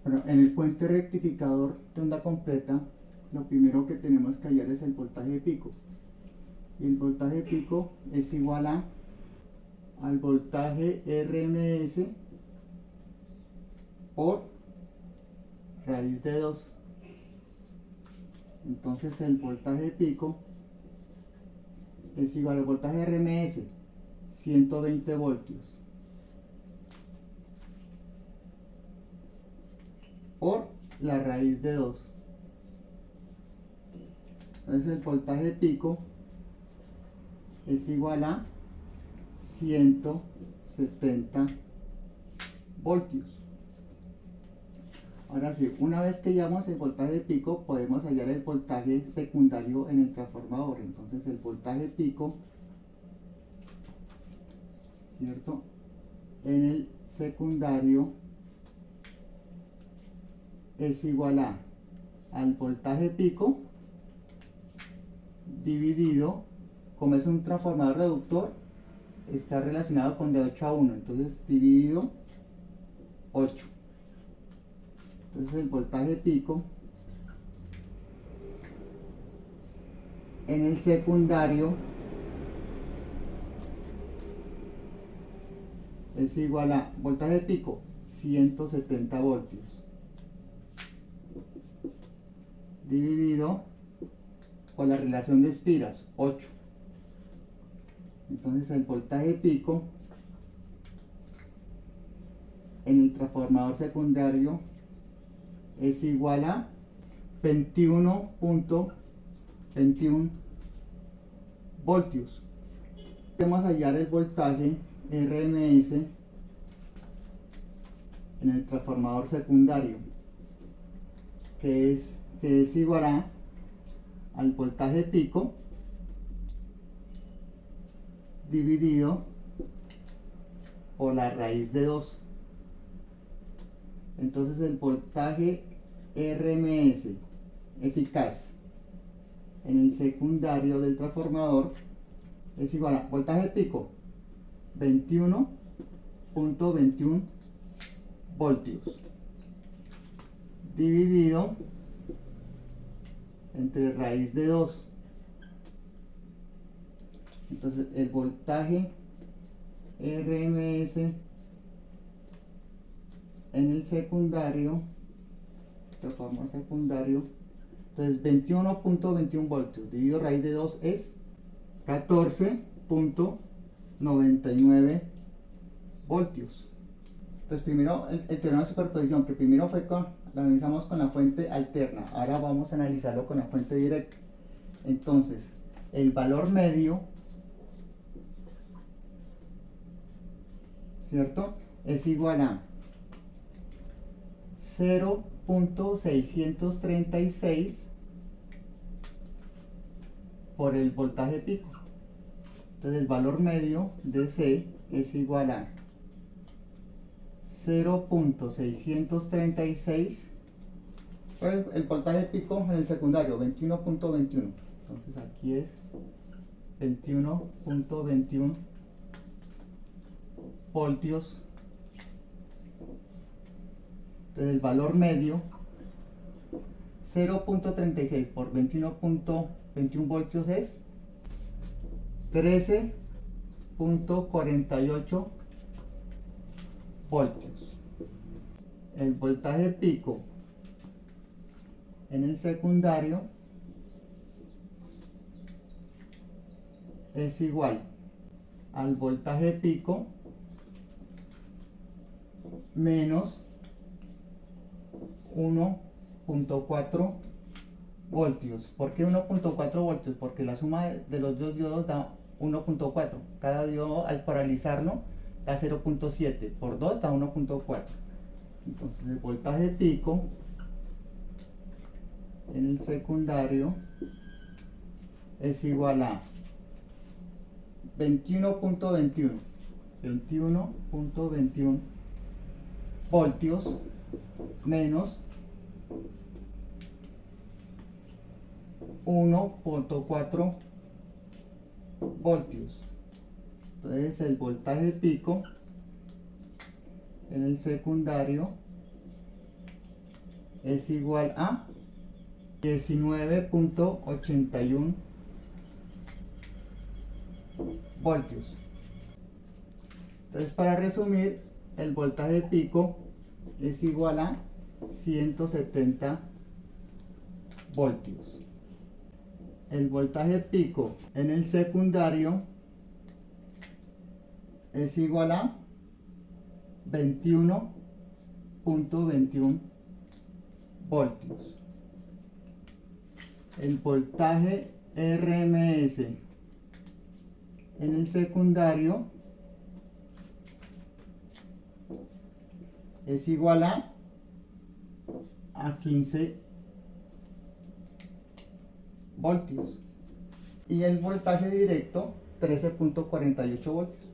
Bueno, en el puente rectificador de onda completa, lo primero que tenemos que hallar es el voltaje de pico. Y el voltaje de pico es igual al voltaje RMS por raíz de 2. Entonces el voltaje de pico es igual al voltaje RMS, 120 voltios, por la raíz de 2. Entonces el voltaje de pico es igual a 170 voltios. Ahora sí, una vez que hallamos el voltaje de pico, podemos hallar el voltaje secundario en el transformador. Entonces el voltaje pico, ¿cierto?, en el secundario es igual al voltaje pico dividido, como es un transformador reductor, está relacionado con de 8 a 1, entonces dividido 8. Entonces el voltaje pico en el secundario es igual a voltaje pico 170 voltios dividido por la relación de espiras 8. Entonces el voltaje pico en el transformador secundario es igual a 21.21 voltios. Podemos hallar el voltaje RMS en el transformador secundario, que es igual al voltaje pico dividido por la raíz de 2. Entonces el voltaje RMS eficaz en el secundario del transformador es igual a voltaje pico 21.21 voltios dividido entre raíz de 2. Entonces el voltaje RMS en el secundario, transformador secundario, entonces 21.21 voltios dividido raíz de 2 es 14.99 voltios. Entonces primero el teorema de superposición, que primero lo analizamos con la fuente alterna, ahora vamos a analizarlo con la fuente directa. Entonces el valor medio, ¿cierto?, es igual a 0.636 por el voltaje pico. Entonces el valor medio de C es igual a 0.636 por el voltaje pico en el secundario, 21.21. Entonces aquí es 21.21 voltios. Entonces el valor medio, 0.36 por 21.21 voltios es 13.48 voltios. El voltaje pico en el secundario es igual al voltaje pico menos 1.4 voltios. ¿Por qué 1.4 voltios? Porque la suma de los dos diodos da 1.4. Cada diodo al paralizarlo da 0.7. Por 2 da 1.4. Entonces el voltaje pico en el secundario es igual a 21.21 voltios menos 1.4 voltios. Entonces el voltaje pico en el secundario es igual a 19.81 voltios. Entonces, para resumir, el voltaje pico es igual a 170 voltios. El voltaje pico en el secundario es igual a 21.21 voltios. El voltaje RMS en el secundario es igual a 15 voltios. Y el voltaje directo 13.48 voltios.